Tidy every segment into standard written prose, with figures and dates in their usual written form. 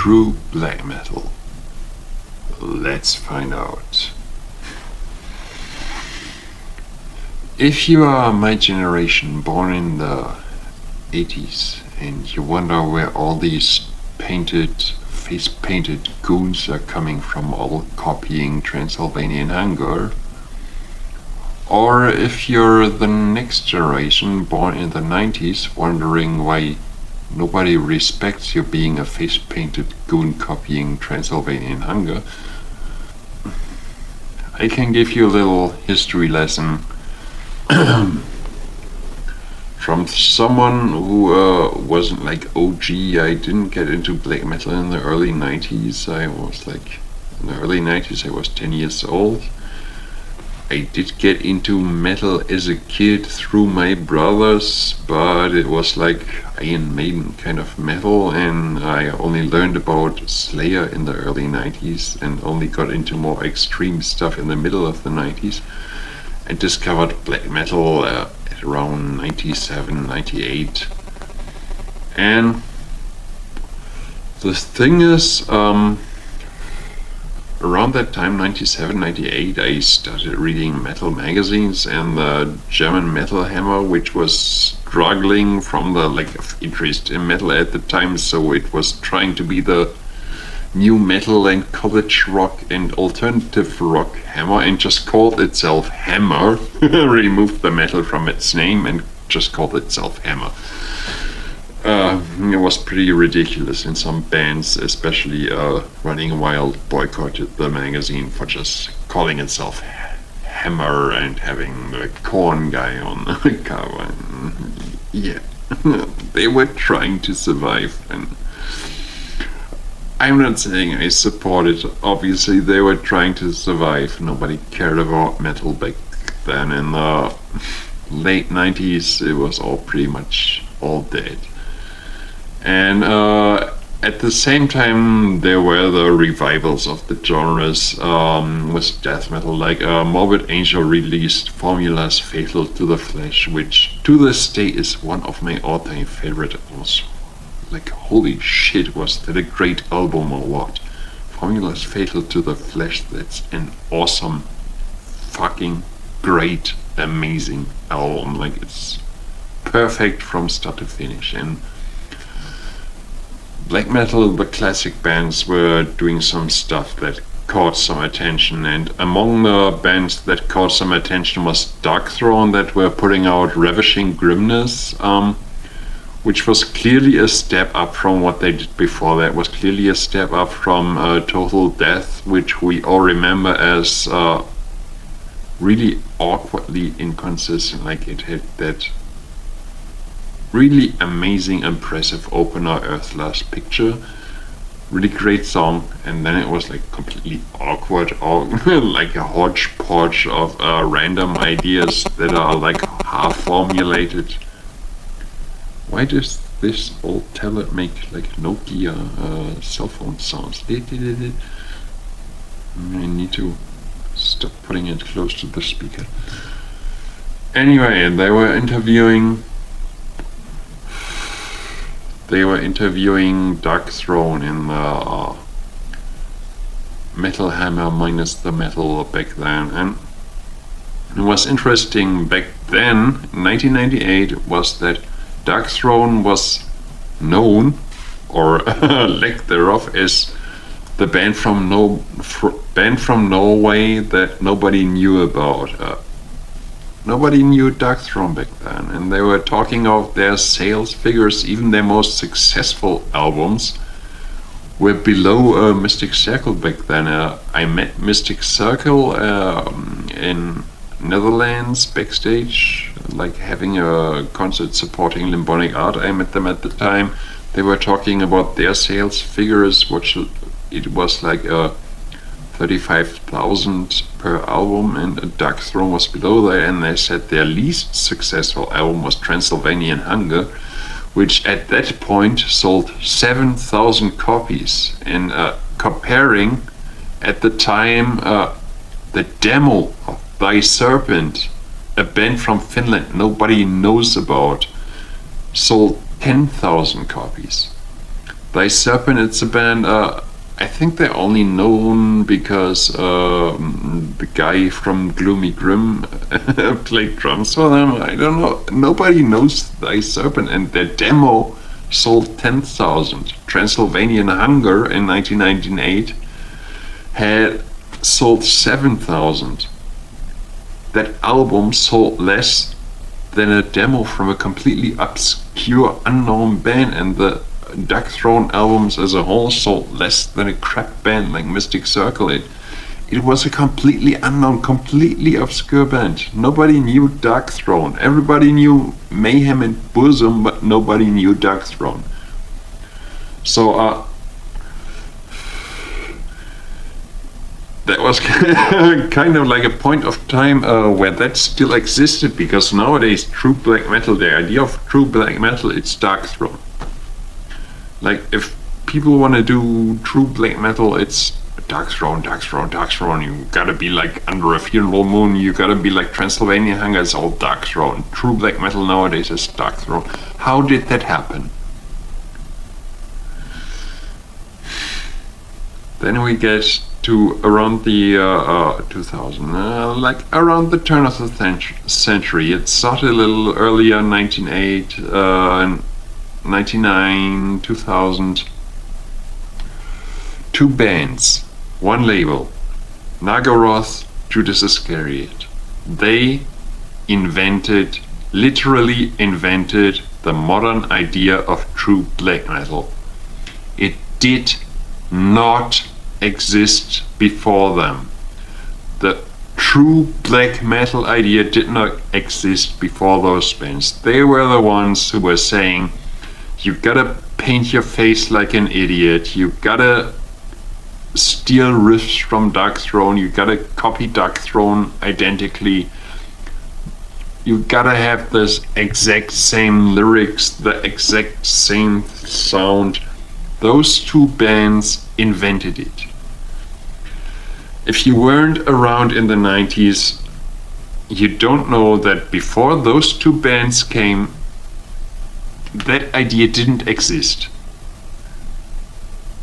true black metal? Let's find out. If you are my generation, born in the 80s, and you wonder where all these face-painted goons are coming from, all copying Transylvanian Hunger, or if you're the next generation, born in the 90s, wondering why nobody respects you being a face-painted goon copying Transylvanian Hunger, I can give you a little history lesson from someone who wasn't like OG. I didn't get into black metal in the early 90s. In the early 90s I was 10 years old. I did get into metal as a kid through my brothers, but it was like Iron Maiden kind of metal, and I only learned about Slayer in the early 90s and only got into more extreme stuff in the middle of the 90s. I discovered black metal at around 97, 98. And the thing is, around that time, 97, 98, I started reading metal magazines, and the German Metal Hammer, which was struggling from the lack of interest in metal at the time, so it was trying to be the new metal and college rock and alternative rock hammer, and just called itself Hammer, removed the metal from its name and just called itself Hammer. It was pretty ridiculous, and some bands, especially Running Wild, boycotted the magazine for just calling itself Hammer and having the Korn guy on the cover. And yeah, they were trying to survive, and I'm not saying I support it. Obviously, they were trying to survive. Nobody cared about metal back then. In the late 90s, it was all pretty much all dead. And at the same time, there were the revivals of the genres with death metal, like Morbid Angel released Formulas Fatal to the Flesh, which to this day is one of my all-time favorite albums. Like, holy shit, was that a great album or what? Formulas Fatal to the Flesh, that's an awesome, fucking great, amazing album. Like, it's perfect from start to finish. And black metal, the classic bands were doing some stuff that caught some attention, and among the bands that caught some attention was Darkthrone, that were putting out Ravishing Grimness, which was clearly a step up from what they did before. That was clearly a step up from Total Death, which we all remember as really awkwardly inconsistent. Like, it had that really amazing, impressive opener, Earth's Last Picture, really great song, and then it was like completely awkward, or like a hodgepodge of random ideas that are like half formulated. Why does this old tablet make like Nokia cell phone sounds? I need to stop putting it close to the speaker. Anyway, they were interviewing Darkthrone in the Metal Hammer minus the metal back then, and it was interesting back then, 1998, was that Darkthrone was known, or lack thereof, as the band from Norway that nobody knew about. Nobody knew Darkthrone back then, and they were talking of their sales figures. Even their most successful albums were below Mystic Circle back then. I met Mystic Circle in Netherlands backstage, like having a concert supporting Limbonic Art. I met them at the time. They were talking about their sales figures, which it was like 35,000 per album, and Darkthrone was below that, and they said their least successful album was Transylvanian Hunger, which at that point sold 7,000 copies. And comparing at the time, the demo of Thy Serpent, a band from Finland nobody knows about, sold 10,000 copies. Thy Serpent, it's a band, I think they're only known because the guy from Gloomy Grim played drums for them. I don't know. Nobody knows Thy Serpent, and their demo sold 10,000. Transylvanian Hunger in 1998 had sold 7,000. That album sold less than a demo from a completely obscure, unknown band, and the Darkthrone albums as a whole sold less than a crap band like Mystic Circle. It was a completely unknown, completely obscure band. Nobody knew Darkthrone. Everybody knew Mayhem and Bosom, but nobody knew Darkthrone. So that was kind of like a point of time where that still existed, because nowadays true black metal, the idea of true black metal, it's Darkthrone. Like, if people want to do true black metal, it's Darkthrone, Darkthrone, Darkthrone. You gotta be like Under a Funeral Moon, you gotta be like Transylvanian Hunger, it's all Darkthrone. True black metal nowadays is Darkthrone. How did that happen? Then we get to around the 2000, like around the turn of the century. It started a little earlier, 1908, 99, 2000. Two bands, one label, Nagaroth, Judas Iscariot. They literally invented the modern idea of true black metal. It did not exist before them. The true black metal idea did not exist before those bands. They were the ones who were saying, you gotta paint your face like an idiot, you gotta steal riffs from Darkthrone, you gotta copy Darkthrone identically, you gotta have this exact same lyrics, the exact same sound. Those two bands invented it. If you weren't around in the 90s, you don't know that before those two bands came, that idea didn't exist.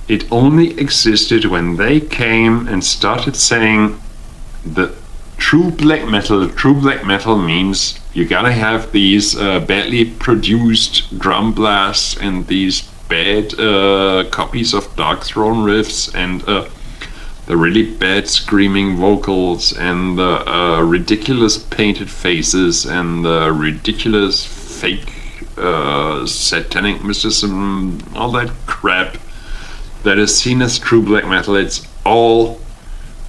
It only existed when they came and started saying the true black metal means you gotta have these badly produced drum blasts and these bad copies of Darkthrone riffs and the really bad screaming vocals and the ridiculous painted faces and the ridiculous fake satanic mysticism, all that crap that is seen as true black metal. It's all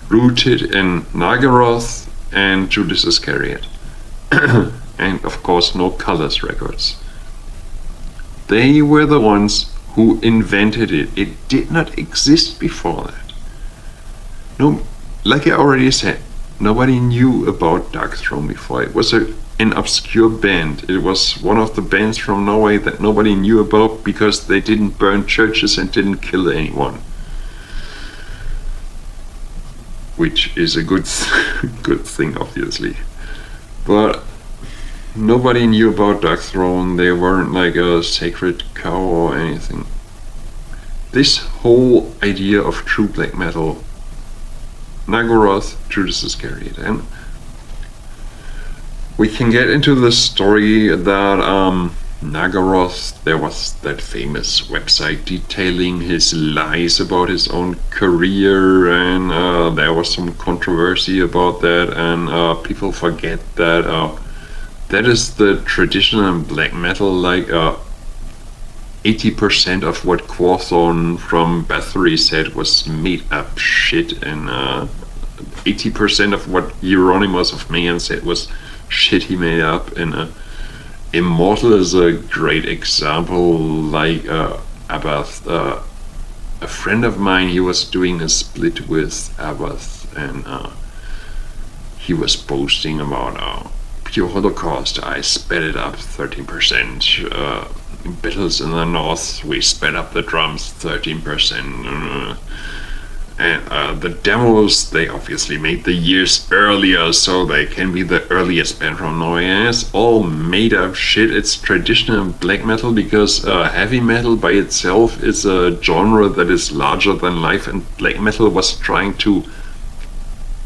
rooted in Nagaroth and Judas Iscariot. And of course No Colors Records. They were the ones who invented it. It did not exist before that. No, like I already said, nobody knew about Darkthrone before. It was an obscure band. It was one of the bands from Norway that nobody knew about because they didn't burn churches and didn't kill anyone. Which is a good thing, obviously. But nobody knew about Darkthrone. They weren't like a sacred cow or anything. This whole idea of true black metal, Nagaroth, Judas Iscariot, and we can get into the story that Nagaroth, there was that famous website detailing his lies about his own career, and there was some controversy about that, and people forget that that is the traditional black metal. Like 80% of what Quorthon from Bathory said was made up shit, and 80% of what Euronymous of Mayhem said was shit he made up. And Immortal is a great example. Like Abath, a friend of mine, he was doing a split with Abath, and he was boasting about Pure Holocaust. I sped it up 13%. Battles in the North, we sped up the drums 13%. And the demos, they obviously made the years earlier, so they can be the earliest band from Norway. And it's all made up shit. It's traditional black metal, because heavy metal by itself is a genre that is larger than life, and black metal was trying to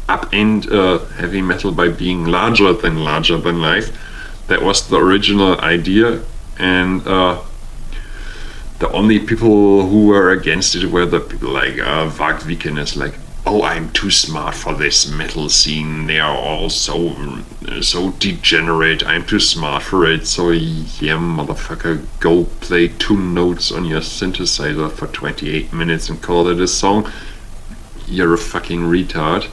upend heavy metal by being larger than life. That was the original idea, and the only people who were against it were the people like Vag Vikernes, like, oh, I'm too smart for this metal scene, they are all so degenerate, I'm too smart for it, so yeah, motherfucker, go play 2 notes on your synthesizer for 28 minutes and call it a song. You're a fucking retard.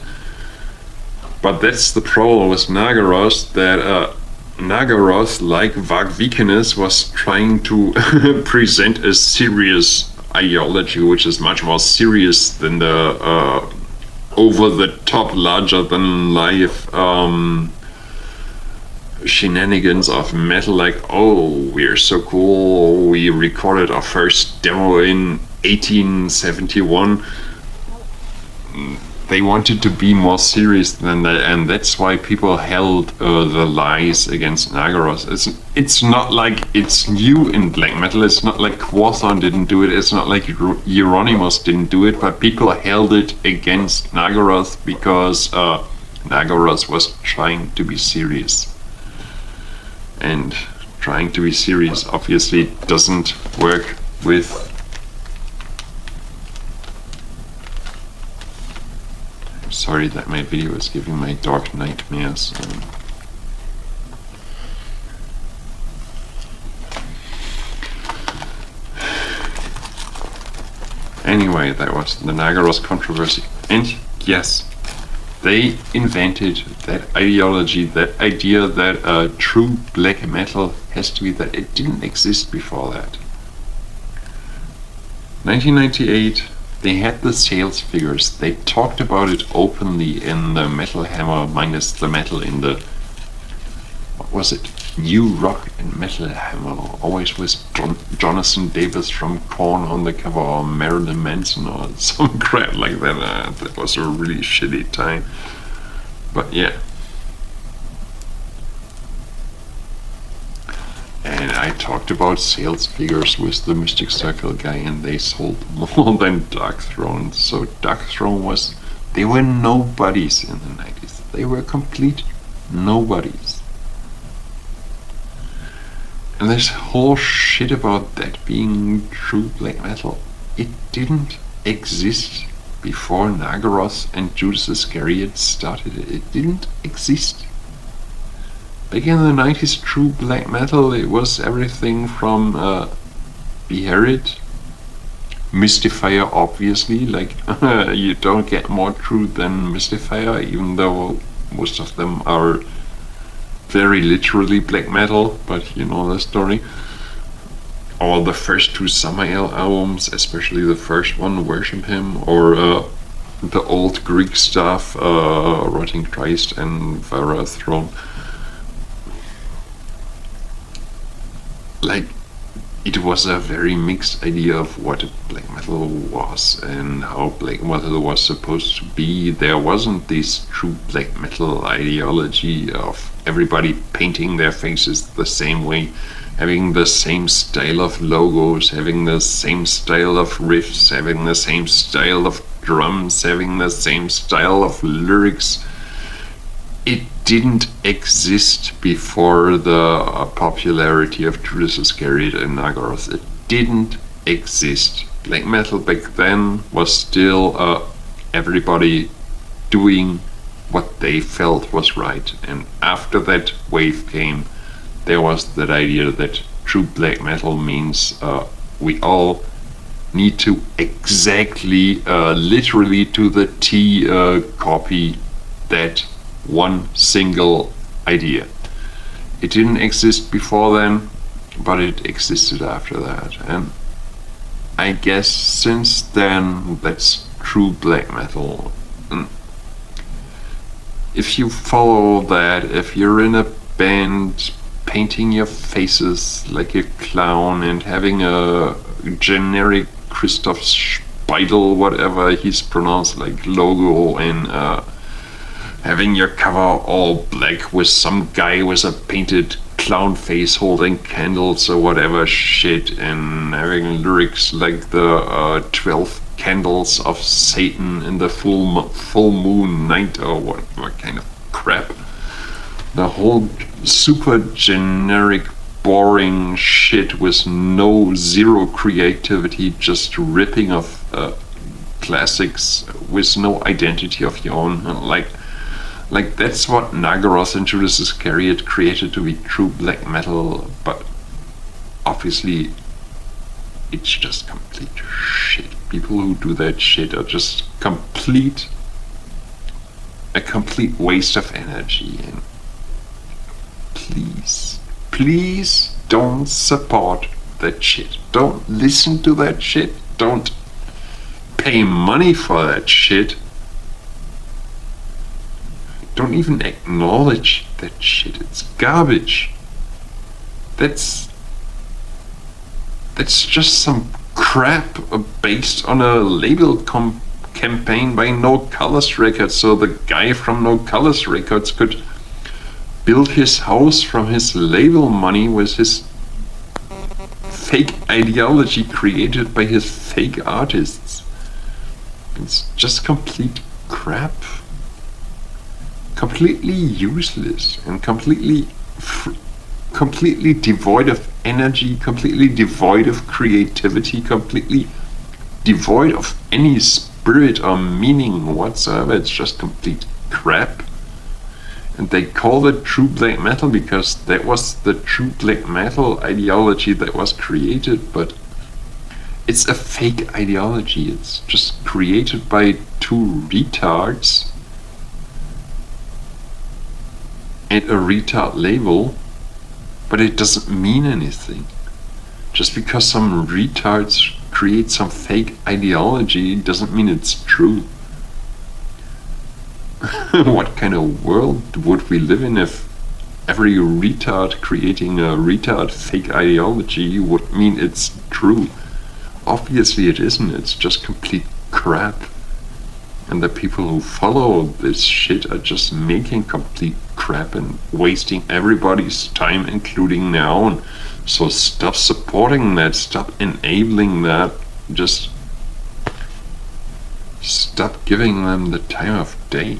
But that's the problem with Nagaroth, that Nagaroth, like Vag Vikernes, was trying to present a serious ideology, which is much more serious than the over-the-top, larger-than-life shenanigans of metal, like, oh, we're so cool, we recorded our first demo in 1871. They wanted to be more serious than that, and that's why people held the lies against Nagaroth. It's not like it's new in black metal, it's not like Quathon didn't do it, it's not like Euronymous didn't do it, but people held it against Nagaroth because Nagaroth was trying to be serious. And trying to be serious obviously doesn't work with... Sorry that my video is giving my dog nightmares. Anyway, that was the Nagaroth controversy. And yes, they invented that ideology, that idea that true black metal has to be that. It didn't exist before that. 1998, they had the sales figures. They talked about it openly in the Metal Hammer minus the metal in the... What was it? New Rock and Metal Hammer. Always with Jonathan Davis from Korn on the cover, or Marilyn Manson or some crap like that. That was a really shitty time. But yeah. And I talked about sales figures with the Mystic Circle guy, and they sold more than Darkthrone. So Darkthrone was... They were nobodies in the 90s. They were complete nobodies. And this whole shit about that being true black metal, it didn't exist before Nagaroth and Judas Iscariot started it. It didn't exist. Back in the 90s, true black metal, it was everything from Beherit, Mystifier, obviously, like, you don't get more true than Mystifier, even though most of them are very literally black metal, but you know the story. Or the first 2 Samael albums, especially the first one, Worship Him, or the old Greek stuff, Rotting Christ and Darkthrone. Like, it was a very mixed idea of what black metal was and how black metal was supposed to be. There wasn't this true black metal ideology of everybody painting their faces the same way, having the same style of logos, having the same style of riffs, having the same style of drums, having the same style of lyrics. It didn't exist before the popularity of Judas Iscariot and Nagaroth. It didn't exist. Black metal back then was still everybody doing what they felt was right. And after that wave came, there was that idea that true black metal means we all need to exactly, literally to the T, copy that one single idea. It didn't exist before then, but it existed after that. And I guess since then, that's true black metal. If you follow that, if you're in a band painting your faces like a clown and having a generic Christoph vital, whatever he's pronounced, like logo, and having your cover all black with some guy with a painted clown face holding candles or whatever shit, and having lyrics like the 12 candles of Satan in the full moon night, or what kind of crap. The whole super generic, boring shit with zero creativity, just ripping off classics with no identity of your own. Like that's what Nagaroth and Judas Iscariot created to be true black metal, but obviously it's just complete shit. People who do that shit are just a complete waste of energy. And please don't support that shit. Don't listen to that shit. Don't pay money for that shit. Don't even acknowledge that shit. It's garbage. That's just some crap based on a label campaign by No Colors Records, so the guy from No Colors Records could build his house from his label money with his fake ideology created by his fake artists. It's just complete crap. Completely useless and completely devoid of energy, completely devoid of creativity, completely devoid of any spirit or meaning whatsoever. It's just complete crap. And they call it true black metal because that was the true black metal ideology that was created, but it's a fake ideology. It's just created by two retards and a retard label, but it doesn't mean anything. Just because some retards create some fake ideology doesn't mean it's true. What kind of world would we live in if every retard creating a retard fake ideology would mean it's true? Obviously it isn't. It's just complete crap. And the people who follow this shit are just making complete crap and wasting everybody's time, including their own. So stop supporting that, stop enabling that, just stop giving them the time of day.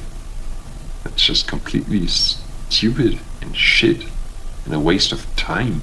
It's just completely stupid and shit and a waste of time.